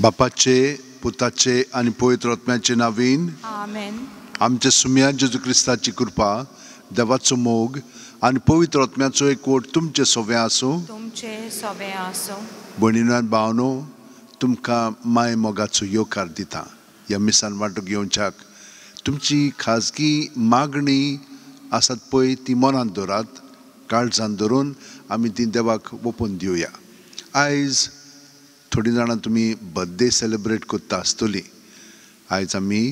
बापाचे, पुताचे आणि पवित्र आत्म्याचे नावीन आमेन. आमच्या सुम्या जेजू क्रिस्ताची कृपा, देवाचो मोग आणि पवित्र आत्म्याचो एकवट तुमचे सोबे आसूं. तुमचे सोबे आसूं. भयणीनो आनी भावनो, तुमकां माय मोगाचो येवकार दिता. ह्या मिसान वांटो घेवच्याक तुमची खाजगी मागणी आसात पळय ती मनांत दवरात, काळजांत धरून आमी ती देवाक ओपून दिवया. आयज थोडी जाणां तुमी बर्थडे सेलिब्रेट करता आसतलीं. आयज आमी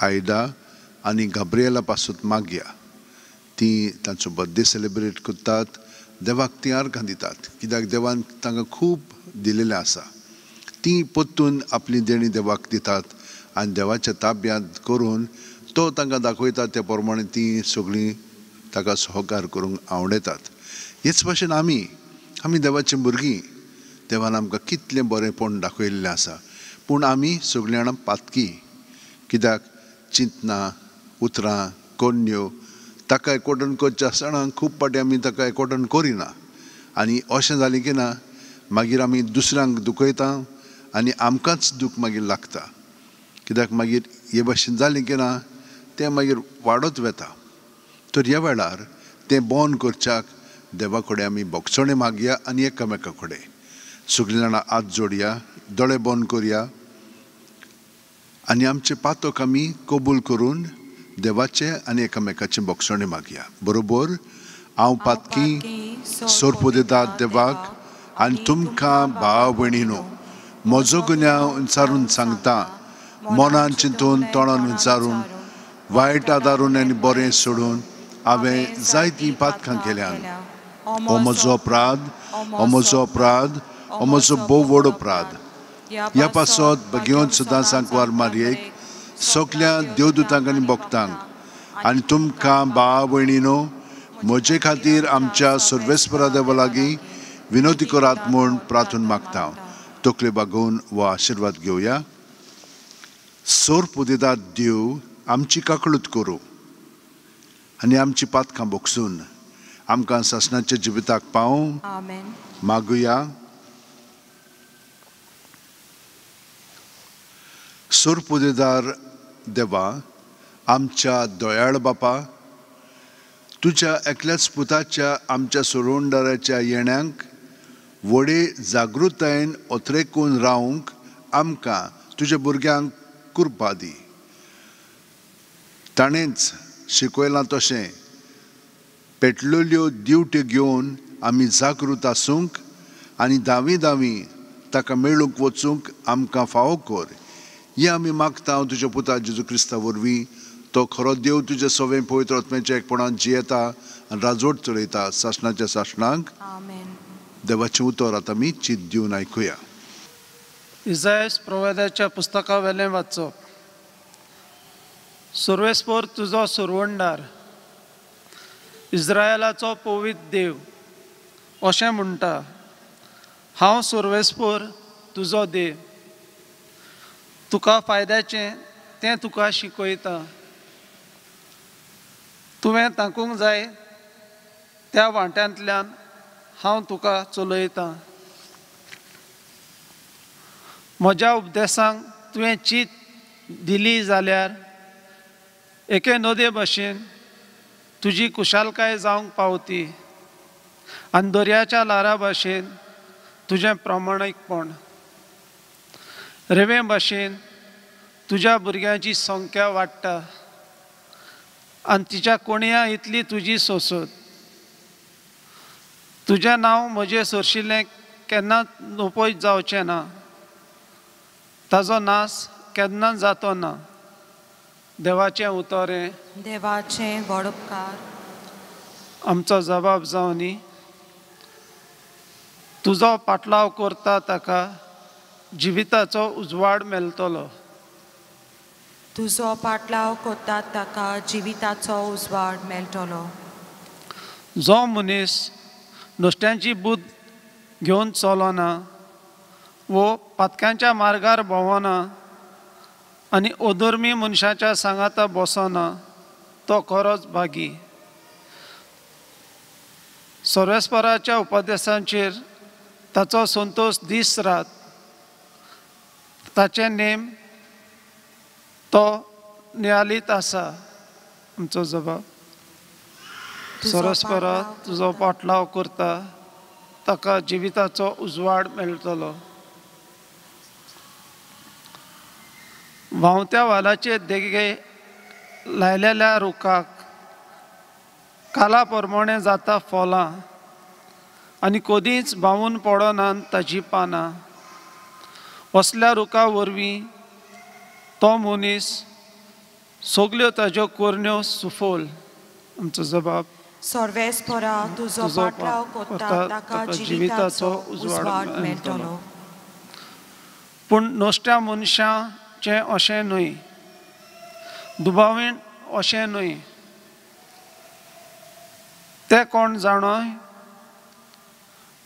आयडा आनी गाब्रिएला पासून मागया. ती तांचो बर्थडे सेलिब्रेट करतात, देवाक ती अर्घां दितात, कित्याक देवान तांकां खूब दिलेलें आसा. ती परतून आपली देणी देवाक दितात आनी देवाच्या ताब्यांत करून तो तांकां दाखयता त्या प्रमाणे ती सगळीं ताका सहकार करूंक आवडटात. हेच भाशेन आमी देवाचीं भुरगीं. देवान आमकां कितलें बरेंपण दाखयल्लें आसा, पूण आमी सगळीं जाणां पातकी. कित्याक चिंतना, उतरां, कोन्यो ताका एकवटन करचें आसतना खूब पाटी आमी ताका एकवटन करिना. आनी अशें जालें की ना, मागीर आमी दुसऱ्यांक दुखयता आनी आमकांच दूख मागीर लागता. कित्याक मागीर हे भाशेन जालें की ना, तें मागीर वाडत वता. तर ह्या वेळार तें बंद करच्याक देवा कडेन आमी भोगसणे मागया आनी एकामेका कडेन सगळीं जाणां हात जोडया, दोळे बंद करया आनी आमचे पातक आमी कबूल करून देवाचे आनी एकामेकाचे भोगसणे मागया. बरोबर, हांव पातकी सोरपो दिता देवाक आनी तुमकां भाव भयणीनो, म्हजो गुन्यांव विचारून सांगता, मनान चिंतून तोंडान विचारून, वायट आदारून आनी बरें सोडून हांवें जायतीं पातकां केल्यान. हो म्हजो अपराध, हो म्हजो अपराध, हो म्हजो भोव व्हड अपराध. ह्या पासत भगवंत सुद्दां सांकवार मारयेक, सगल्या देवदूतांक आनी भक्तांक आनी तुमकां भाव भयणीनो, म्हजे खातीर आमच्या सर्वेस्परा देवा लागीं विनोदी करात म्हूण प्रार्थना मागता. तकले बागोवन हो आशिर्वाद घेवया. सोर्प दितात देव आमची काकळूत करूं आनी आमची पातकां भोगसून आमकां सासणाच्या जिविताक पावूं. आमेन. मागुया. सोर्पुदेदार देवा, आमच्या दोयाळ बापा, तुज्या एकल्याच पुताच्या आमच्या सोडवणदाराच्या येण्यांक व्हडे जागृतायेन ओतरेकून रावंक आमकां तुज्या भुरग्यांक कृपा दी. ताणेंच शिकयलां तशें पेटलेल्यो दिवट्यो घेवन आमी जागृत आसूंक आनी दावी ताका मेळूंक वचूंक आमकां फावो कर. हें आमी मागता तुज्या पुता जेजू क्रिस्ता वरवीं. तो खरो देव तुजे सवें पवित्र आत्म्याच्या एकपणान जियेता आनी राजवट चलयता सासणाच्या सासणांक. आमेन. देवाचें उतर आतां आमी चित दिवन आयकुया. इसायास प्रवाद्याच्या पुस्तका वेलें वाचप. सर्वेस्पर तुजो सुरवणदार, इस्रायलाचो पवित्र देव अशें म्हणटा, हांव सर्वेस्पर तुजो देव. तुका फायद्याचें तें तुका शिकयता. तुवें तांकूंक जाय त्या वांट्यांतल्यान हांव तुका चलयतां. म्हज्या उपदेशांक तुवें चीत दिली जाल्यार एके नदये भाशेन तुजी कुशालकाय जावंक पावती आनी दर्याच्या लारा भाशेन तुजें प्रामाणीकपण. रेंवे भाशेन तुज्या भुरग्यांची संख्या वाडटा आनी तिच्या कोणया इतली तुजी सोसत. तुजें नांव म्हजें सरशिल्लें केन्नाच नोपयत जावचें ना. ताजो नास केन्ना जातो ना. देवाचें उतरें. देवाचें व्हड उपकार. आमचो जबाब जावनी. तुजो पाटलाव करता ताका जिविताचो उजवाड मेळटलो. तुजो पाटलाव कोत्तात ताका जिविताचो उजवाड मेळटलो. जो मनीस नुस्त्यांची बूद घेवन चलना वो पातक्यांच्या मार्गार भोंवना आनी अधर्मी मनशाच्या सांगाता बसना, तो खरोच भागी. सर्वेस्पराच्या उपदेशांचेर ताचो संतोश दीस रात ताचे नेम तो नियालीत आसा. आमचो जबाब सरस्परा तुजो पाटलाव करता ताका जिविताचो उजवाड मेळटलो. व्हांवत्या वालाचे देगे लायलेल्या रुखाक काला प्रमाणे जाता फळां आनी कदींच भावून पडनात ताची पानां. असल्या रुखा वरवीं तो मनीस सगल्यो ताज्यो कोरण्यो सुफोल. आमचो जबाब सर्वेस्परा तुजो पाटलाव कोत्ता ताका जिविताचो उजवाड मेळटलो. पूण नोष्ट्या मनशाचें अशें न्हय, दुबावीण अशें न्हय. ते कोण जाणोय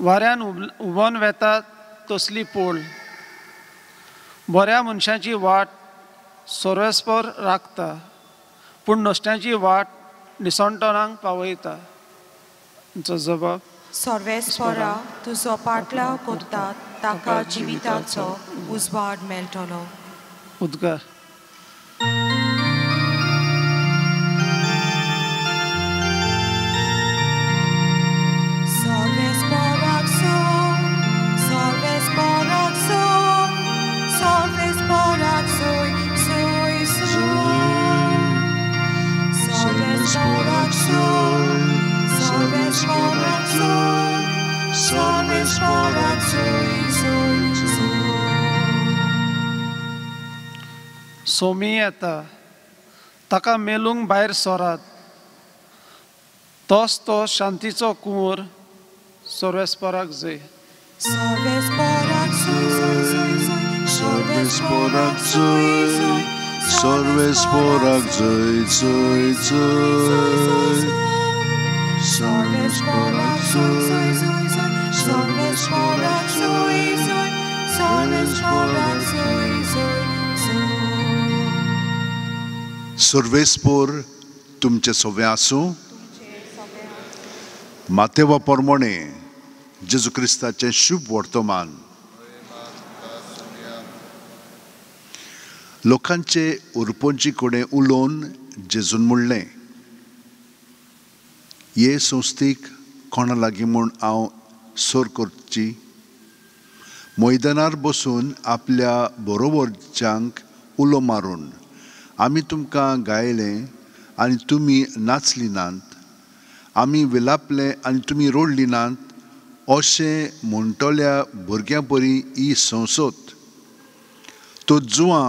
वाऱ्यान उबोन वेतात तसली पोळ. बऱ्या मनशाची वाट सर्वेस्पर राखता पूण नोष्ट्याची वाट निसंटोणांक पावयता. आमचो जबाब सर्वेस्परा तुजो पाटलाव कोत्ता ताका जिविताचो उजवाड मेळटलो. उद्गार सोमी येता ताका मेलूंक भायर सोरात. तोच तो शांतीचो कुंवर सर्वेस्पराक जय. सर्वेस्पराक जय, सर्वेस्पराक जय जय जय. सर्वेस्पराक जय, सर्वेस्पराक जय जय, सर्वेस्पराक जय जय. सर्वेस्पोर तुमचे सवे आसूं. मातेवा प्रमाणे जेजू क्रिस्ताचें शुभ वर्तमान लोकांचे उरपोंची कोणे उलोवन जेजून म्हणलें, हे संस्थीक कोणा लागीं म्हूण हांव सोर करची. मैदानार बसून आपल्या बरोबरच्यांक उलो मारून आमी तुमकां गायलें आनी तुमी नाचली नात, आमी विलापलें आनी तुमी रोडली नात, अशें म्हणटल्या भुरग्यां परी ही संसद. तो जुवां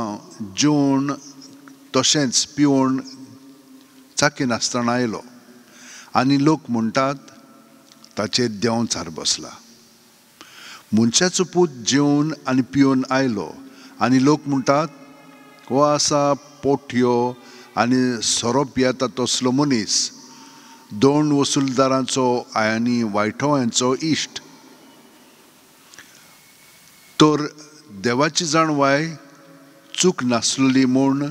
जेवण तशेंच पिवण चाकी नासतना आयलो आनी लोक म्हणटात ताचेर देंवचार बसला. मनशाचो पूत जेवन आनी पिवन आयलो आनी लोक म्हणटात हो आसा पोठ्यो आनी सोरो पियेता तसलो मनीस, दोन वसूलदारांचो आनी वायटोळ्यांचो इश्ट. तर देवाची जाणवाय चूक नासलेली म्हूण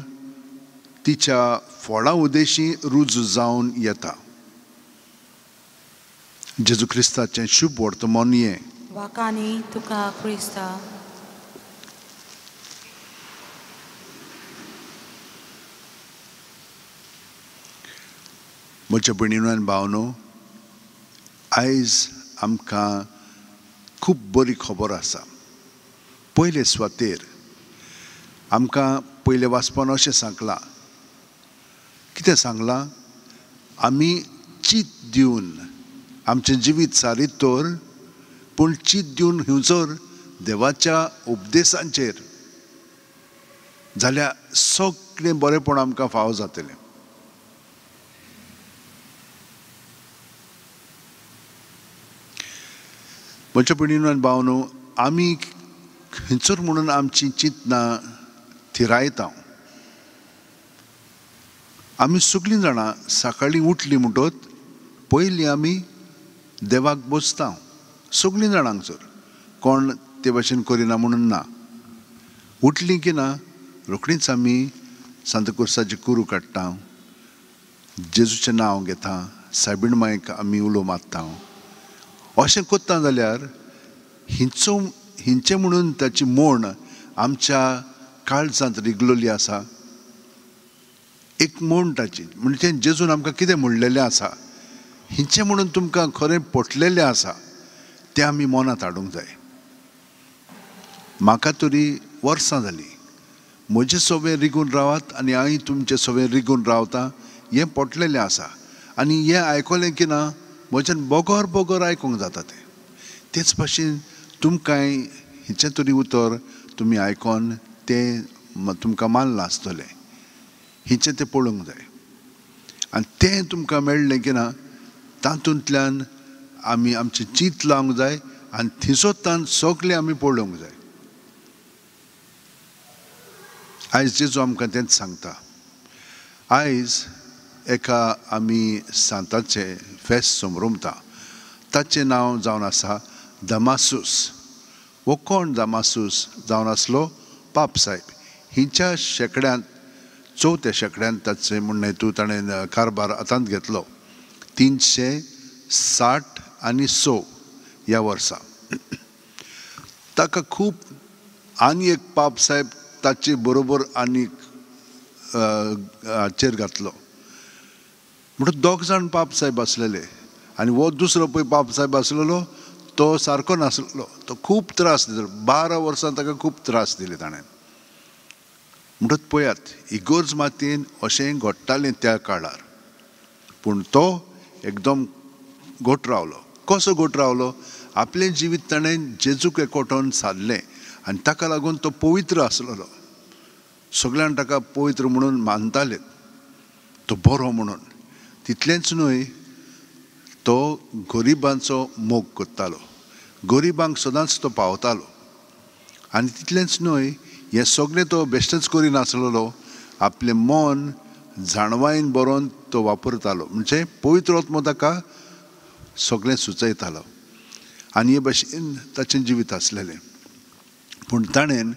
तिच्या फळां उदेशी रुजू जावन येता. जेजू क्रिस्ताचें शुभ वर्तमान हें. वाकानी तुका क्रिस्ता. म्हज्या भयणीनो आनी भावनो, आयज आमकां खूब बरी खबर आसा. पयले सुवातेर आमकां पयले वाचपान अशें सांगलां. कितें सांगलां? आमी चीत दिवन आमचें जिवीत सारीत तर, पूण चीत दिवन हिंवसर देवाच्या उपदेशांचेर जाल्यार सगळें बरेंपण आमकां फावो जातलें. म्हज्या भयणीनो आनी भावनो, आमी खंयसर म्हणून आमची चिंतना थिरायता. आमी सगळीं जाणां सकाळीं उठलीं म्हणटच पयलीं आमी देवाक बसता. सगळीं जाणांसर कोण ते भाशेन करिना म्हणून ना. उठलीं की ना रोखडींच आमी सांताक्रुजाची कुरू काडटा, जेजूचें नांव घेता, सायबीण मांयक आमी उलो मारता. अशें करता जाल्यार हिंचे म्हणून ताची मोण आमच्या काळजांत रिगलोली आसा, एक मोण ताची, म्हणजे जेजून आमकां कितें म्हणलेलें आसा, हिंचें म्हणून तुमकां खरें पटलेलें आसा तें आमी मनांत हाडूंक जाय. म्हाका तरी वर्सां जालीं म्हजें सवें रिगून रावात आनी हांवें तुमचें सवें रिगून रावता हें पटलेलें आसा. आनी हें आयकलें की ना म्हज्यान बोगोर बोगोर आयकूंक जाता तेच भाशेन तुमकांय हिचें तरी उतर तुमी आयकोन तें तुमकां मानलां आसतलें, हिचें तें पळोवंक जाय. आनी तें तुमकां मेळ्ळें की ना तातूंतल्यान आमी आमचें चिंत लावंक जाय आनी थिंसोतान सगळें आमी पळोवंक जाय. आयज जेजू आमकां तेंच सांगता. आयज एका आमी सांताचें फेस्त समरुमता, ताचें नांव जावन आसा दमासूस. हो कोण दमासूस जावन आसलो? पाप साहेब. हिंच्या शेकड्यांत 4थ्या शेकड्यांत ताचें म्हणणें हेतू ताणें कारबार हातांत घेतलो 366 ह्या वर्सा. ताका खूब आनी एक पाप साहेब ताचे बरोबर आनीक हाचेर घातलो. म्हणून 2 जाण पाप साहेब आसलेले आनी हो दुसरो पळय पाप साहेब आसलेलो तो सारको नासलो. तो खूब त्रास दिलो. 12 वर्सां ताका खूब त्रास दिले ताणें. म्हणटच पळयात इगोर्ज मातयेन अशें घडटालें त्या काळार. पूण तो एकदम घोट रावलो. कसो घोट रावलो? आपलें जिवीत ताणें जेजूक एकवटोन सारलें आनी ताका लागून तो पवित्र आसलेलो. सगळ्यान ताका पवित्र म्हणून मानताले, तो बरो म्हणून. तितलेंच न्हय, तो गरिबांचो मोग करतालो, गरिबांक सदांच तो पावतालो. आनी तितलेंच न्हय, हें सगळें तो बेश्टेच करिनासलेलो, आपलें मन जाणवायेन बरोवन तो वापरतालो. म्हणजे पवित्र आत्मो ताका सगळें सुचयतालो. आनी हे भाशेन ताचें जिवीत आसलेलें. पूण ताणें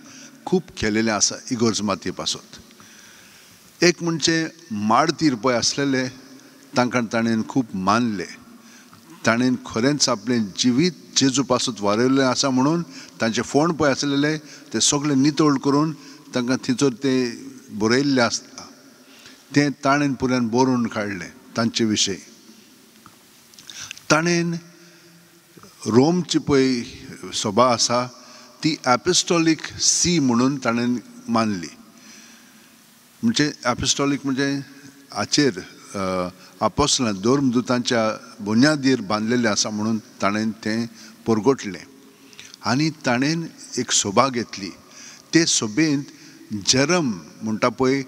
खूब केलेलें आसा इगोर्ज मातये पासून. एक म्हणजे माडतीर पळय आसलेले तांकां ताणें खूब मानलें. ताणें खरेंच आपलें जिवीत जेजू पासून वारयल्लें आसा म्हणून तांचे फोंड पळय आसलेले ते सगळे नितळ करून तांकां थिंचोर तें बरयल्लें आसता तें ताणें पुरान बरोवन काडलें तांचे विशयी. ताणें रोमची पळय सभा आसा ती एपिस्टॉलीक सी म्हणून ताणें मानली. म्हणजे एपिस्टॉलीक म्हणजे हाचेर आपोस्टलां धर्मदुतांच्या बुन्यादीर बांदलेलें आसा म्हणून ताणें तें परगटलें. आनी ताणें एक सभा घेतली. ते सभेंत जेरम म्हणटा पळय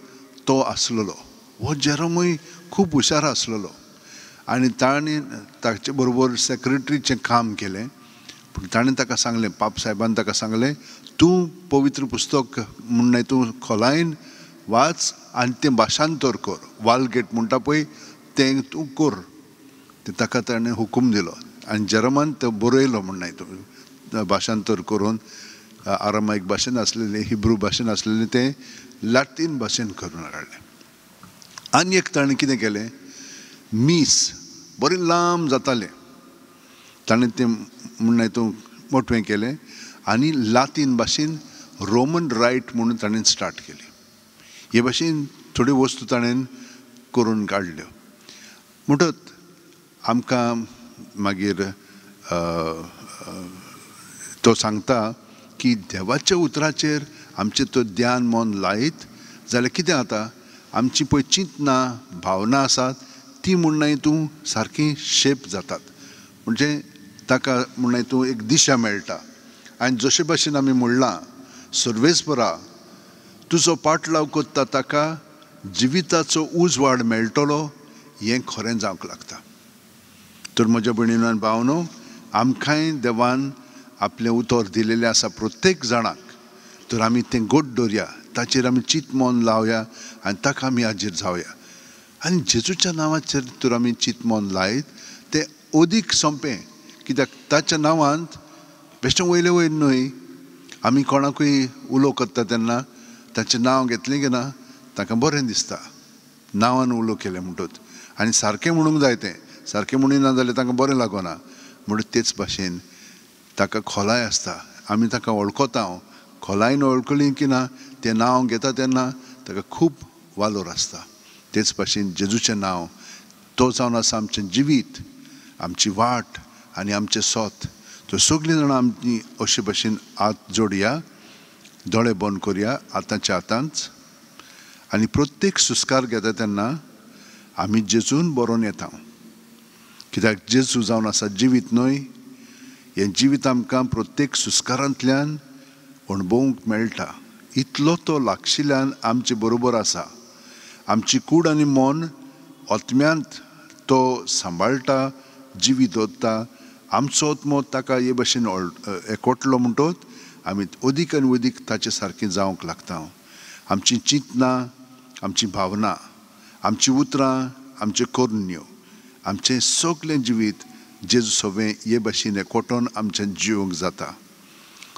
तो आसलेलो. हो जेरमूय खूब हुशार आसलेलो आनी ताणें ताचे बरोबर सेक्रेटरीचें काम केलें. पूण ताणें ताका सांगलें, पाप साहेबान ताका सांगलें, तूं पवित्र पुस्तक म्हणून तूं खोलायन वाच आनी तें भाशांतर कर. वालगेट म्हणटा पळय तें तूं कर. तें ताका ताणें हुकूम दिलो आनी जेरमान तो बरयलो म्हणून तूं भाशांतर करून आरामायक भाशेन आसलेलें, हिब्रू भाशेन आसलेलें तें लॅटीन भाशेन करून हाडलें. आनी एक ताणें कितें केलें, मीस बरें लांब जातालें ताणें तें म्हणून तूं मोठवें केलें आनी लातीन भाशेन रोमन रायट म्हणून ताणें स्टार्ट केली. हे भाशेन थोड्यो वस्तू ताणें करून काडल्यो. म्हणटत आमकां मागीर तो सांगता की देवाच्या उतराचेर आमचें तो ध्यान मन लायत जाल्यार कितें जाता, आमची पळय चिंतना भावना आसात ती म्हणून तूं सारकी शेप जातात. म्हणजे ताका म्हणून तूं एक दिशा मेळटा. आनी जशे भाशेन आमी म्हणलां सर्वेस्परा तुजो पाटलाव कोत्ता ताका जिविताचो उजवाड मेळटलो हें खरें जावंक लागता. तर म्हज्या भयणीनो आनी भावनो, आमकांय देवान आपलें उतर दिलेलें आसा प्रत्येक जाणाक. तर आमी तें घोट दवरया, ताचेर आमी चिंत मन लावया आनी ताका आमी हाजीर जावया. आनी जेजूच्या नांवाचेर तर आमी चिंत मन लायत तें अदीक सोंपें. कित्याक ताच्या नांवांत बेश्टें वयले वयर न्हय, आमी कोणाकूय उलो करता तेन्ना ताचें नांव घेतलें की ना ताका बरें दिसता. नांवान उलो केलें म्हणटच आनी सारकें म्हणूंक जाय. तें सारकें म्हणिना जाल्यार तांकां बरें लागना. म्हणून तेच भाशेन ताका खोलाय आसता. आमी ताका वळखता खोलायन वळखली की ना तें नांव घेता तेन्ना ताका खूब वालोर आसता. तेच भाशेन जेजूचें नांव तो जावन आसा आमचें जिवीत, आमची वाट आनी आमचें सोत. तो सगळीं जाणां आमी अशे भाशेन हात जोडया, दोळे बंद करया आतांच्या आतांच आनी प्रत्येक सुस्कार घेता तेन्ना आमी जेजून बरोवन येता. कित्याक जेजू जावन आसा जिवीत न्हय. हें जिवीत आमकां प्रत्येक सुस्कारांतल्यान अणभवूंक मेळटा. इतलो तो लागशिल्ल्यान आमचे बरोबर आसा. आमची कूड आनी मन ओतम्यांत तो सांबाळटा, जिवीत दवरता. आमचो ओतमो ताका हे भाशेन एकवटलो म्हणटच आमी अदीक आनी अदीक ताचे सारकें जावंक लागता. आमची चिंतनां, आमची भावना, आमची उतरां, आमच्यो करण्यो, आमचें सगळें जिवीत जेजू सवें हे भाशेन एकवटोन आमच्यान जिवंक जाता.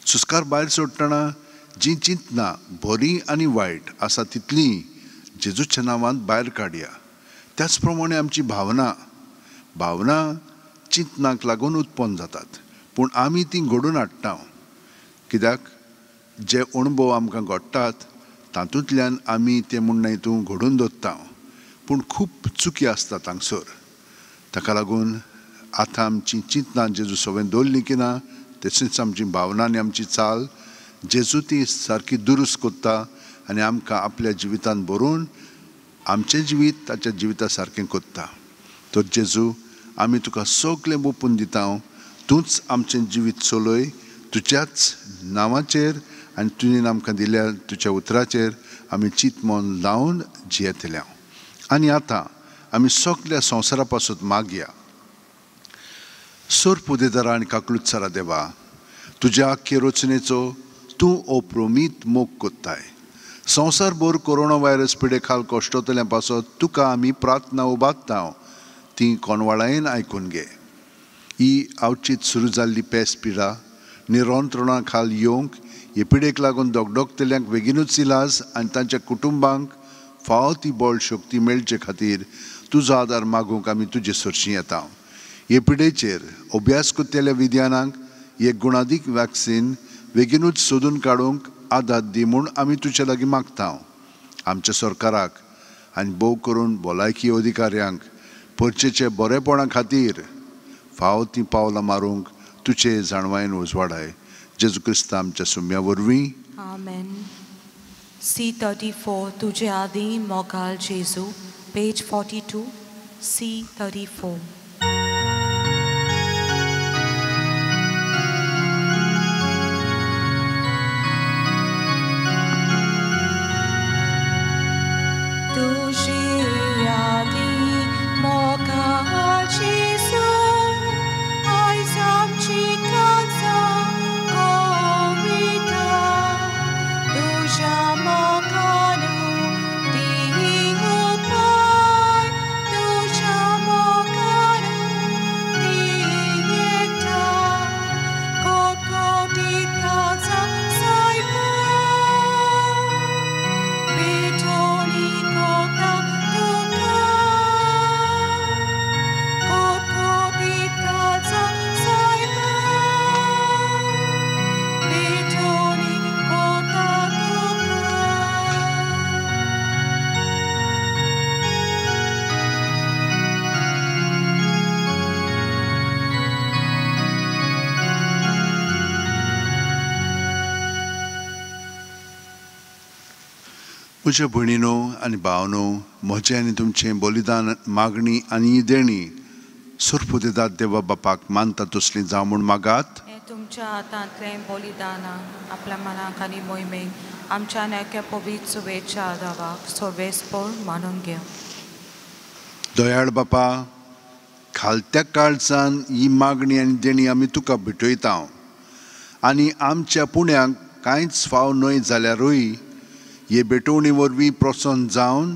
सुस्कार भायर सोडटना जीं चिंतनां बरीं आनी वायट आसा तितलीं जेजूच्या नांवांत भायर काडया. त्याच प्रमाणे आमची भावना चिंतनाक लागून उत्पन्न जातात, पूण आमी तीं घडोवन हाडटा. कित्याक जे अणभव आमकां घडटात तातूंतल्यान आमी ते म्हणणें हितून घडोवन दवरता, पूण खूब चुकी आसतात हांगसर. ताका लागून आतां आमची चिंतनां जेजू सवें दवरलीं की ना तशीच आमची भावना आनी आमची चाल जेजू ती सारकी दुरुस्त कोत्ता आनी आमकां आपल्या जिवितान बरोवन आमचें जिवीत ताच्या जिविता सारकें कोत्ता. तर जेजू आमी तुका सगळें ओपून दिता. तूंच आमचें जिवीत चलय. तुज्याच नांवाचेर आनी तुवें आमकां दिल्या तुज्या उतराचेर आमी चिंत मन लावन जियेतल्या. आनी आतां आमी सगळ्या संवसारा पासून मागया. सोर पुदेदारा आनी काकलुत्सारा देवा, तुज्या आख्खे रचनेचो तूं अप्रमीत मोग कोत्ताय. संवसारभर कोरोना व्हायरस पिडे खाल कश्टतल्या पासत तुका आमी प्रार्थना उबारता. ती कोणवाळायेन आयकून घे. ही आवचीत सुरू जाल्ली पेस्त पिडा निरंत्रणा खाल येवंक, हे पिडेक लागून दोगदोगतल्यांक बेगीनूच इलाज आनी तांच्या कुटुंबांक फावो ती बळ शक्ती मेळचे खातीर तुजो आदार मागूंक आमी तुजे सरशीं येता. हे पिडेचेर अभ्यास कोत्तेल्या विद्यानांक एक गुणादीक वॅक्सीन बेगीनूच सोदून काडूंक आदार दी म्हूण आमी तुजे लागीं मागता. आमच्या सरकाराक आनी भोव करून भलायकी अधिकाऱ्यांक परचेचे बरेपणा खातीर फावो तीं पावलां मारूंक तुजे जाणवायेन उजवाडाय. जेजू क्रिस्त आमच्या सुम्या वरवीं. आमेन. C34 तुजे आदी मोगाल जेजू, पेज 42, C34. म्हज्या भयणीनो आनी भावनो, म्हजें आनी तुमचें बलिदान मागणी आनी देणी सुरपुदेदार देवा बापाक मानता तसलीं जावं म्हूण मागात. हें तुमच्या हातांतलें बलिदानां आपल्या मनाक आनी मोहिमेक आमच्या नेक्या पवित्र सुवेच्या आदाराक सर्वेस्पर मानून घे. दयाळ बापा, खालत्या काळजान ही मागणी आनी देणी आमी तुका भेटयता आनी आमच्या पुण्याक कांयच फाव न्हय जाल्यारूय हे भेटवणी वरवीं प्रसन्न जावन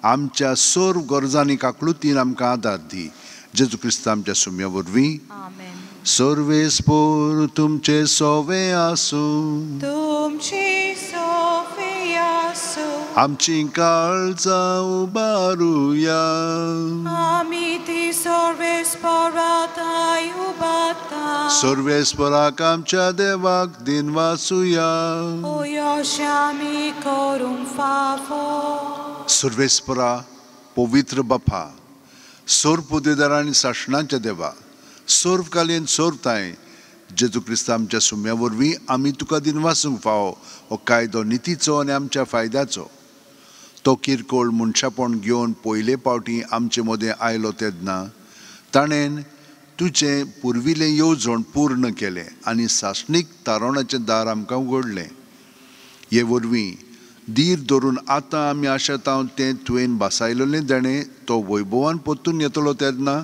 आमच्या सर्व गरजांनी काकलुतीन आमकां आदार दी. जेजू क्रिस्त आमच्या सुम्या वरवीं. आमेन. सर्वेस्पर तुमचे सोवे आसूं. तुमचे सोवे आसूं. आमची काळजां उबारुया आमी ती सर्वेस्पराताय उबारता सर्वेस्पराक आमच्या देवाक दिन वाचुया अशें आमी करूंक फावो सर्वेस्परा पवित्र बापा सोर पुदेदार आनी सासणाच्या देवा सोर्वकालीन सोर्वताय जेजू क्रिस्त आमच्या सुम्या वरवीं आमी तुका दिन वाचूंक फावो हो कायदो नितीचो आनी आमच्या फायद्याचो तो किरकोळ मनशापण घेवन पयले पावटी आमचे मदें आयलो तेन्ना ताणें तुजें पुर्विलें येवजण पूर्ण केलें आनी सासणीक तारोणाचें दार आमकां उगडलें हे वरवीं धीर धरून आतां आमी आशेतांव तें तुवें बसायलेलें देणें तो वैभवान परतून येतलो तेन्ना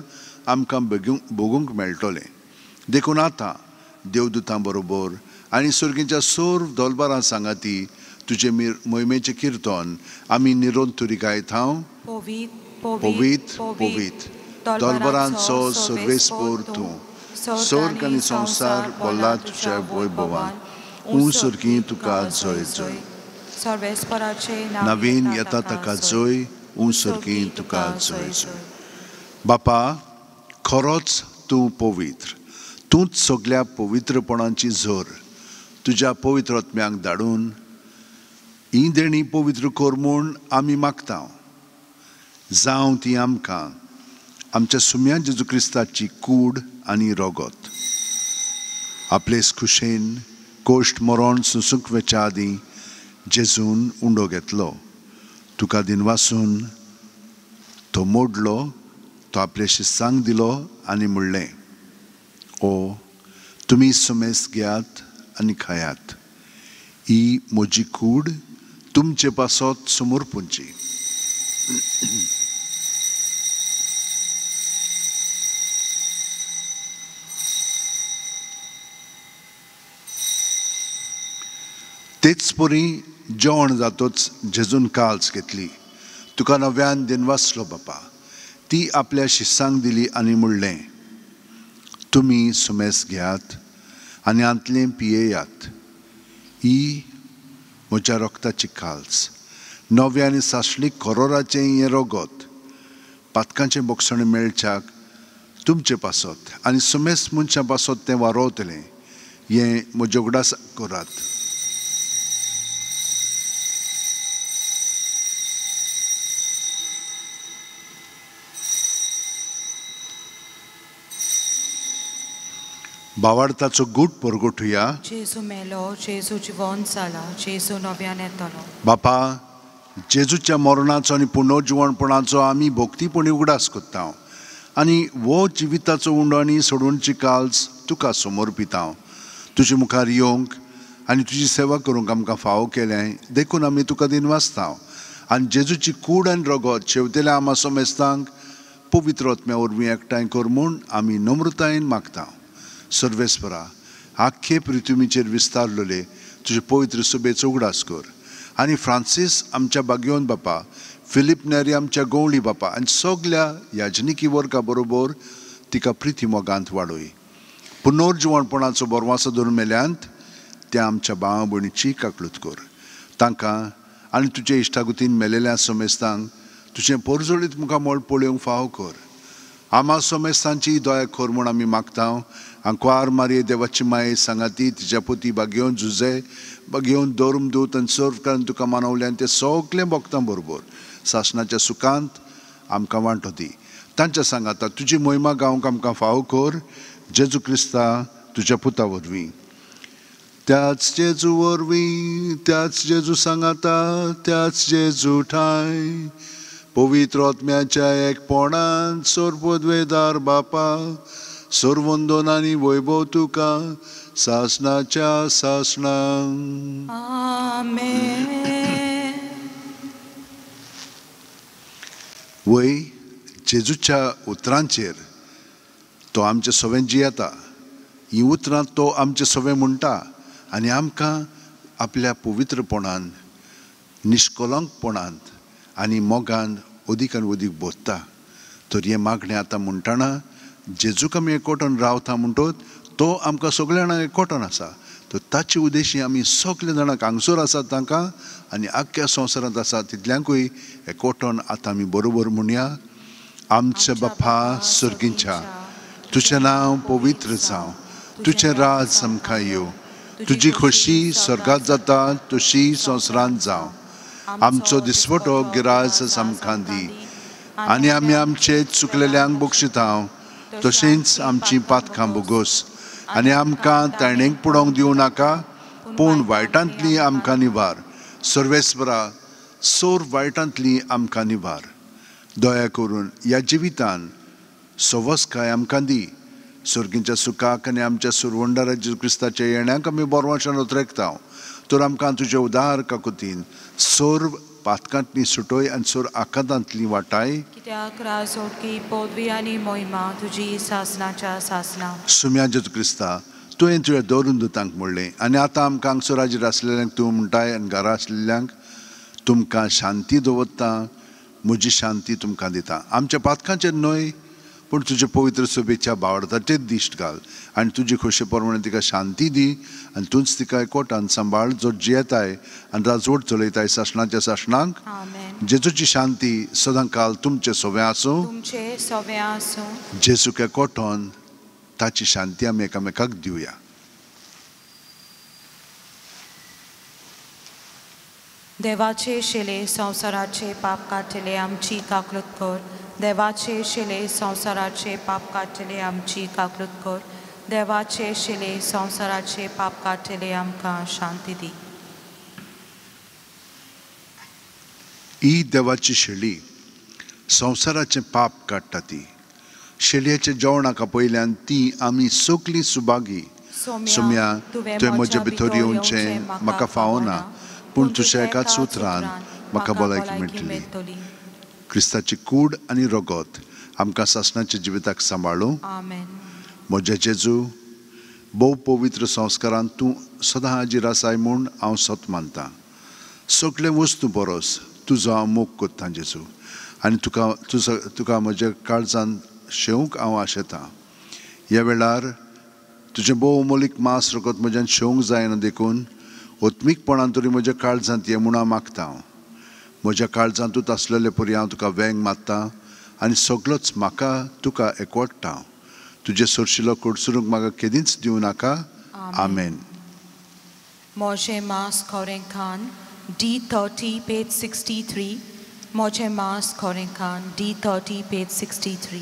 आमकां भोगूंक मेळटलें देखून आतां देवदूतां बरोबर आनी सुर्गेच्या सोर दोलबारां सांगाती तुजे मोहिमेचें किर्तन आमी निरोंतुरी गायतांव पवित पवित दोलबारांचो सर्वेस्पोर तूं सोर्ग आनी संवसार बोल्ला तुज्या वैभवान उंसुर्गी तुका जय जय नवीन येता ताका जय उंसुर्गी तुका जय जय बापा खरोच तूं पवित्र तूंच सगळ्या पवित्रपणाची झर तुज्या पवित्र आत्म्याक धाडून ही देणी पवित्र कर म्हूण आमी मागता जावं ती आमकां आमच्या सुम्या जेजू क्रिस्ताची कूड आनी रोगत आपलेच खुशेन कोश्ट मरण सुसूंक वेच्या आदीं जेजून उंडो घेतलो तुका दिन वाचून तो मोडलो तो आपले शिस्सांक दिलो आनी म्हणलें ओ तुमी सुमेस घेयात आनी खायात ही म्हजी कूड तुमचे पासत समोर पुंची तेच परी जेवण जातोच जेजून काल्स घेतली तुका नव्यान दिन वाचलो बापा ती आपल्या शिस्सांक दिली आनी म्हणलें तुमी सुमेस घेयात आनी आंतलें पियेयात ही म्हज्या रोगताची काल्स नव्या आनी सासणीक करोराचें हें रोगत पातकांचें बोगसण मेळच्याक तुमचे पासत आनी सुमेस मनशां पासत तें वारोवतलें हें म्हज्या उगडास करात भावार्थाचो गूट परगोटुया जेजू मेलो जेजू जिवंत जाला जेजू नव्यान येतलो बापा जेजूच्या मरणाचो आनी पुनर्जिवणपणाचो आमी भोक्तीपणी उगडास कोत्ता आनी वो जिविताचो उंडो आनी सोडूनची काल्स तुका समोर पिता तुजे मुखार येवंक आनी तुजी सेवा करूंक आमकां फावो केलें देखून आमी तुका दिन वाचता आनी जेजूची कूड आनी रगत शेवतेल्या आमा सोमेस्तांक पवित्र आत्म्या वरवीं एकठांय कर म्हूण आमी नम्रतायेन मागता सर्वेस्परा आख्खे पृथ्वीचेर विस्तारलेले तुजे पवित्र सुबेचो उगडास कर आनी फ्रांसीस आमच्या बागयोन बापा फिलीप नेरी आमच्या गवळी बापा आनी सगळ्या याजनिकी वर्गा बरोबर तिका प्रिती मोगांत वाडय पुनर्जिवणपणाचो बोरवासो धरून मेल्यांत त्या आमच्या भावा भयणीची काकलूत कर तांकां आनी तुजे इश्टागुतीन मेलेल्या सोमेस्तांक तुजें पोरजोळीत मुखार मोळ पळोवंक फावो कर आमा सोमेस्तांची दया कर म्हूण आमी मागता आंकवार मारये देवाची माये सांगाती तिच्या पुती बागेवन झुजे बागेवन दोरम दूत आनी सर्व कारण तुका मानवल्यान ते सगळे भक्तां बरोबर सासणाच्या सुखांत आमकां वांटो दी तांच्या सांगाता तुजी मोहिमा गावंक आमकां फावो कर जेजू क्रिस्ता तुज्या पुता वरवीं त्याच जेजू वरवीं त्याच जेजू सांगाता त्याच जेजू ठाय पवित्र आत्म्याच्या एकपणान सोरपदवेदार बापा सोरवंदन आनी वैभव तुका सासणाच्या सासणांक आमेन वय जेजूच्या उतरांचेर तो आमचे सवें जियेता ही उतरां तो आमचे सवें म्हणटा आनी आमकां आपल्या पवित्रपणान निश्कलंकपणांत आनी मोगान अदीक आनी अदीक बोधता तर हें मागणें आतां म्हणटना जेजूक आमी एकवटून रावता म्हणटोच तो आमकां सगळ्या जाणांक एकवटून आसा तो ताचे उद्देशी आमी सगळे जाणांक हांगसर आसात तांकां आनी आख्ख्या संवसारांत आसा तितल्यांकूय एकवटून आतां आमी बरोबर म्हणया आमचे बापा सुर्गींच्या तुजें नांव पवित्र जावं तुजें राज आमकां येवं तुजी खोशी स्वर्गांत जाता तशी संवसारांत जावं आमचो दिसवटो गिरायज आमकां दी आनी आमी आमचे चुकलेल्यांक बक्षितांव तशेंच आमची पातकां बोगोस आनी आमकां ताणेंक पडोवंक दिवं नाका पूण वायटांतली आमकां निवार सर्वेस्परा सोर वायटांतली आमकां निवार दया करून ह्या जिवितान सवस्काय आमकां दी सुर्गींच्या सुखाक आनी आमच्या सुरवंडारा जेजू क्रिस्ताच्या येण्याक आमी बोरवाशान उतरेकतांव तर आमकां तुजे उदार काकुतीन सोर पातकांतली सुटोय आनी सोर आकांतांतली वाटाय कित्याक राजोटकी पदवी आनी मोहिमा तुजी सासनाच्या सासना सुम्या जेजू क्रिस्ता तुवें तुवें दवरून दुतांक म्हणलें आनी आतां आमकां हांगसर हाजीर आसलेल्यांक तूं म्हणटाय आनी घरा आसलेल्यांक तुमकां शांती दवरता म्हजी शांती तुमकां दिता आमच्या पातकांचेर न्हय पूण तुजे पवित्र सोबेच्या बावडताचेर दिश्ट घाल आनी तुजी खोशे प्रमाणे तिका शांती दी आनी तूंच तिका एकवटान सांबाळ जो जियेताय आनी राजवट चलयताय सासणाच्या सासणांक जेजूची शांती सदां काल तुमचे सोबे आसूं जेजूक एकवटोन ताची शांती आमी एकामेकाक दिवया देवाचे शेले संवसाराचे पाप काडटले आमची काकलूत कर देवाचे शेले संवसाराचे पाप काडटले आमची काकलूत कर देवाचे शेले संवसाराचे पाप काडटले आमकां शांती दी ही देवाची शेळी संवसाराचे पाप काडटा ती शेळयेच्या जेवणाका पयल्यान ती आमी सगळीं सुभागी सोम्या तुवें म्हजे भितर येवचें म्हाका फावना पूण तुज्या एकाच उतरान म्हाका भलायकी मेळटली क्रिस्ताची कूड आनी रगत आमकां सासणाच्या जिविताक सांबाळूं म्हज्या जेजू भोव पवित्र संस्कारांत तूं सदां हाजीर आसाय म्हूण हांव सत मानतां सगळे वस्तू बरोस तुजो हांव मोग कोत्तां जेजू आनी तुका म्हज्या काळजांत शेवंक हांव आशेतां ह्या वेळार तुजें भोव मोलीक मास रगत म्हज्यान शेवंक जायना देखून ओत्मीकपणान तरी म्हज्या काळजांत ये म्हूण हांव मागतां म्हज्या काळजांतूच आसलेले परी हांव तुका वेंग मागतां आनी सगळोच म्हाका तुका एकवटता तुजे सोरशिलो कोडसुरूंक म्हाका केदींच दिवं नाका आमेन मोजे मास खोरेंखान D30 page 63 मोजे मास खोरेंखान D30 page 63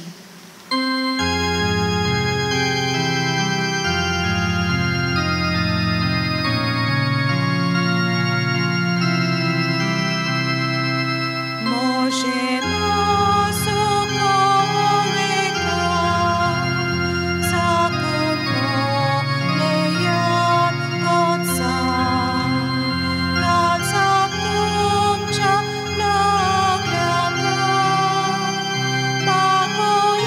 Pago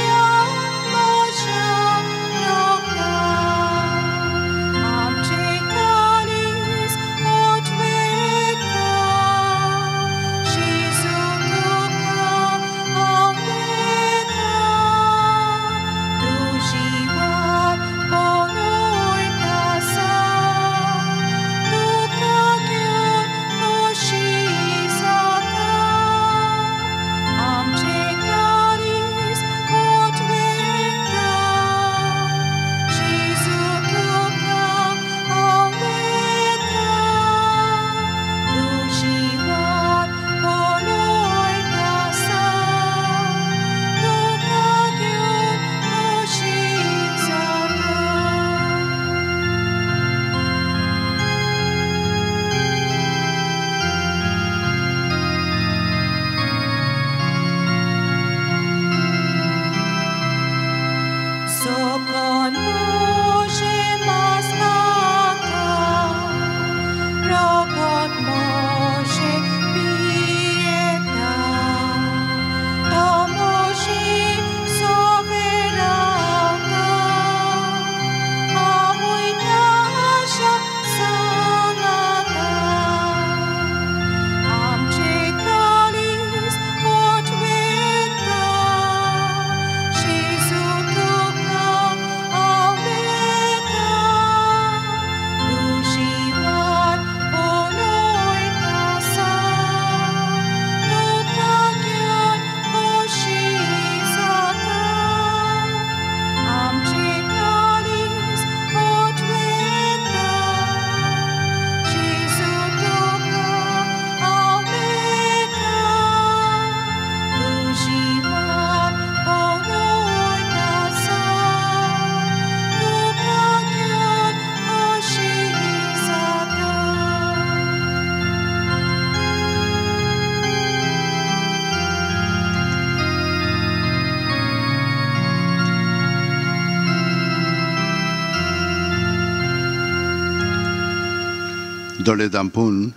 दोळे धांपून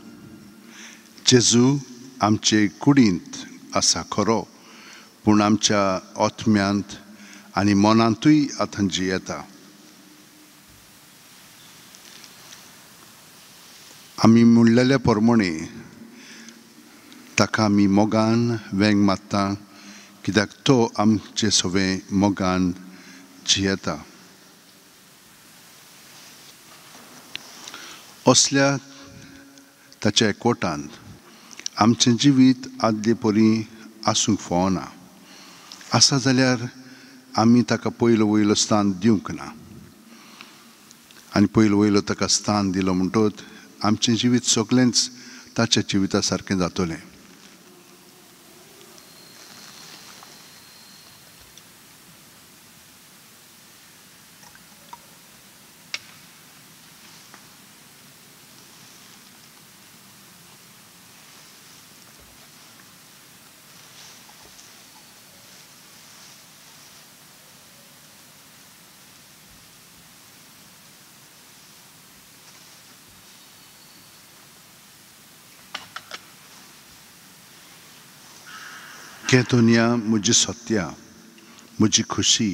जेजू आमचे कुडींत आसा खरो, पूण आमच्या आत्म्यांत आनी मनांतूय आतां जियेता. आमी म्हणलेल्या प्रमाणे ताका आमी मोगान वेंग मारता, कित्याक तो आमचे सगळे मोगान जियेता. असल्या ताच्या एकवटांत आमचें जिवीत आदले परी आसूंक फावना. आसा जाल्यार आमी ताका पयलो स्थान दिवंक ना, आनी पयलो ताका स्थान दिलो म्हणटच आमचें जिवीत सगळेंच ताच्या जिविता सारकें जातलें. हे दुनिया म्हजी सत्या, म्हजी खुशी,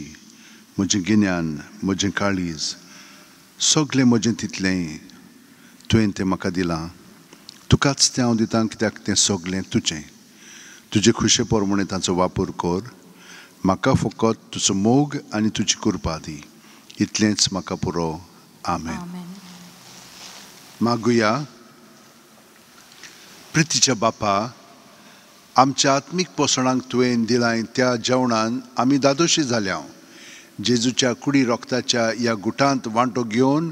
म्हजें गिन्यान, म्हजें काळीज, सगळें म्हजें तितलें तुवें तें म्हाका दिलां. तुकाच तें हांव दितां, कित्याक तें सगळें तुजें. तुजे खुशे प्रमाणें ताचो वापर कर. म्हाका फकत तुजो मोग आनी तुजी कृपा दी. इतलेंच म्हाका पुरो. आमेन. मागुया. प्रितीच्या बापा, आमच्या आत्मीक पोसणाक तुवें दिलां त्या जेवणान आमी दादोशी जाल्या. जेजूच्या कुडी रोगताच्या ह्या गुटांत वांटो घेवन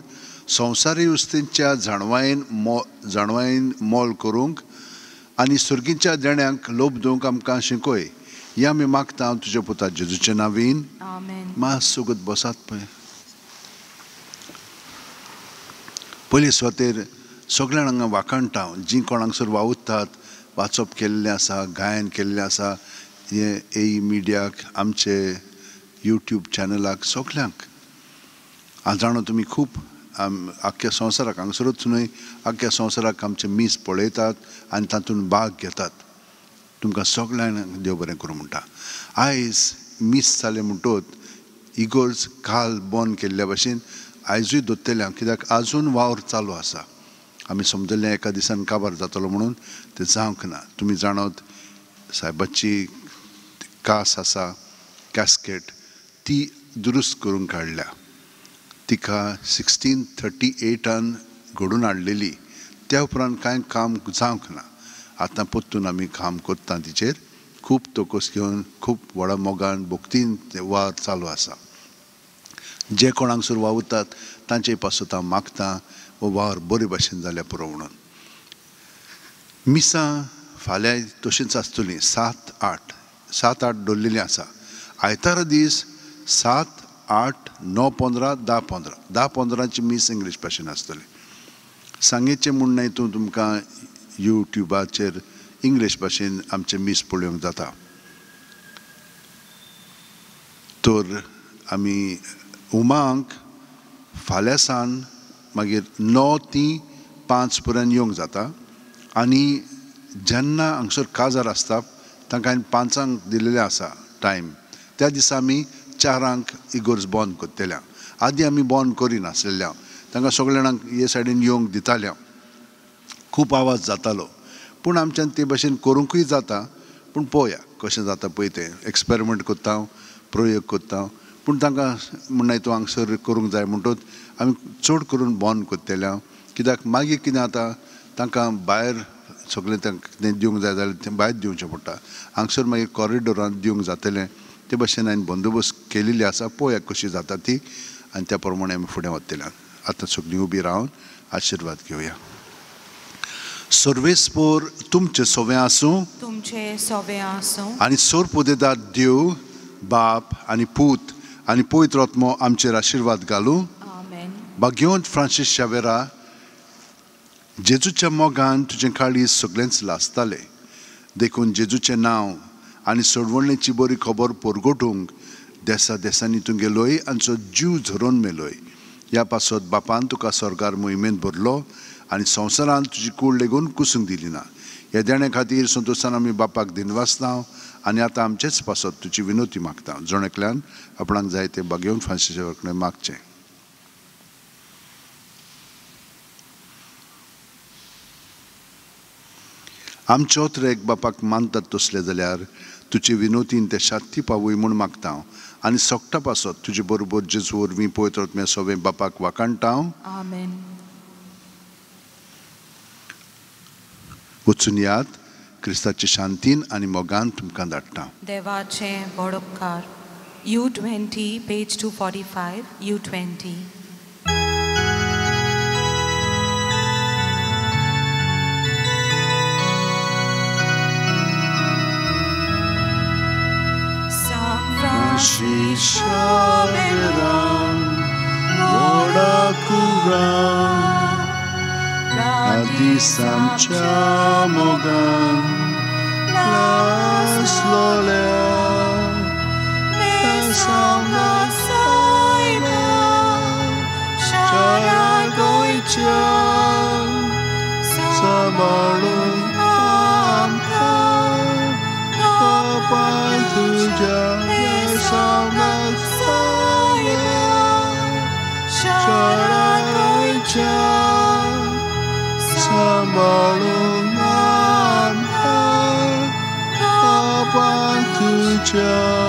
संवसारी उस्तेच्या जाणवायेन मोल करूंक आनी सुर्गीच्या देण्यांक लोभ दिवंक आमकां शिकय. हें आमी मागता हांव तुज्या पुता जेजूच्या नांवीन. मास सोगत बसात पळय. पयली सुवातेर सगळ्यां हांगा वाखाणटा, जीं कोण हांगसर वावुरतात, वाचप केल्लें आसा, गायन केल्लें आसा, हे ए मिडियाक, आमचे यूट्यूब चॅनलाक, सगळ्यांक हांव जाणो तुमी खूब आख्ख्या संवसाराक, हांगसरूच न्हय आख्ख्या संवसाराक आमचे मीस पळयतात आनी तातूंत भाग घेतात. तुमकां सगळ्यांक देव बरें करूं म्हणटा. आयज मीस जालें म्हणटच इगोर्ज काल बंद केल्ल्या भशेन आयजूय दोत्तल्या, कित्याक आजून वावर चालू आसा. आमी समजल्लें एका दिसान काबार जातलो म्हणून, तें जावंक ना. तुमी जाणत सायबाची कास आसा, कॅस्केट, ती दुरुस्त करून काडल्या. तिका 1638 घडून हाडलेली. त्या उपरांत कांय काम जावंक ना. आतां परतून आमी काम करता तिचेर. खूब तोकस घेवन खूब व्हडा मोगान भोक्तीन वार चालू आसा. जे कोण हांगसर वावुरतात तांचे पासून हांव मागतां वो वावर बरे भाशेन जाल्या पुरो म्हणून. मिसां फाल्यां तशींच आसतलीं. 7-8 दवरलेलीं आसा. आयतारा दीस 7, 8, 9, 15, 10-15 10-15ची मीस इंग्लीश भाशेन आसतली. सांगेचें म्हूण हितून तुमकां यूट्यूबाचेर इंग्लीश भाशेन आमचे मीस पळोवंक जाता. तर आमी उमांक फाल्यां सान मागीर 9 ते 5 पर्यंत येवंक जाता. आनी जेन्ना हांगसर काजार आसता तांकां हांवें 5 दिलेलें आसा टायम, त्या दिसा आमी 4 इगोर्ज बंद करतल्या. आदीं आमी बंद करिनासलेल्या, तांकां सगळ्या जाणांक हे सायडीन येवंक दिताल्या. खूब आवाज जातालो, पूण आमच्यान ते भाशेन करूंकूय जाता. पूण पळोवया कशें जाता पळय तें. एक्सपेरिमेंट करता, प्रयोग करता. पूण तांकां म्हणना हितून हांगसर करूंक जाय म्हणटच आमी चड करून बंद करतल्या. कित्याक मागीर कितें जाता, तांकां भायर सगळें तें दिवंक जाय जाल्यार तें भायर दिवचें पडटा. हांगसर मागीर कॉरिडोरांत दिवंक जातलें. ते भाशेन हांवें बंदोबस्त केलेली आसा. पळोवया कशी जाता ती, आनी त्या प्रमाणे आमी फुडें वतल्या. आतां सगळीं उबी रावन आशिर्वाद घेवया. सर्वेस्पोर तुमचें सोवें आसूं. तुमचें सोवें आसूं. आनी सोर पुदेदार देव, बाप आनी पूत आनी पवित्र आत्मो आमचेर आशिर्वाद घालूं. भाग्यवंत फ्रांसीस शावेरा, जेजूच्या मोगान तुजें काळीज सगळेंच लासतालें. देखून जेजूचें नांव आनी सोडवणेची बरी खबर परगटूंक देसा देसांनी तूं गेलोय आनी तो जीव झरोवन मेलोय. ह्या पासत बापान तुका स्वर्गार मोहिमेंत भरलो आनी संवसारान तुजी कूड लेगून कुसूंक दिली ना. ह्या देण्या खातीर संतोशान आमी बापाक दिनवासता आनी आतां आमचेच पासत तुजी विनोती मागता. जोणेकल्यान आपणाक जाय ते बागेवन फांशीचे वखणें मागचें. आमचोच एक बापाक मानतात तसले जाल्यार तुजी विनोतीन ते शांती पावूय म्हूण मागता आनी सोगटा पासत तुजे बरोबर जेजू वरवीं पवित्र आत्म्या सवें बापाक वाकाणटा. आमेन. वचून यात क्रिस्ताची शांतीन आनी मोगान तुमकां धाडटा. देवाचे व्हड उपकार. U20 page 245 U20. Samcia mogan las lolea samna saima sharagoicha sabalun amka kapan tuja samna saima sharagoicha Sabalungan kapan tujuan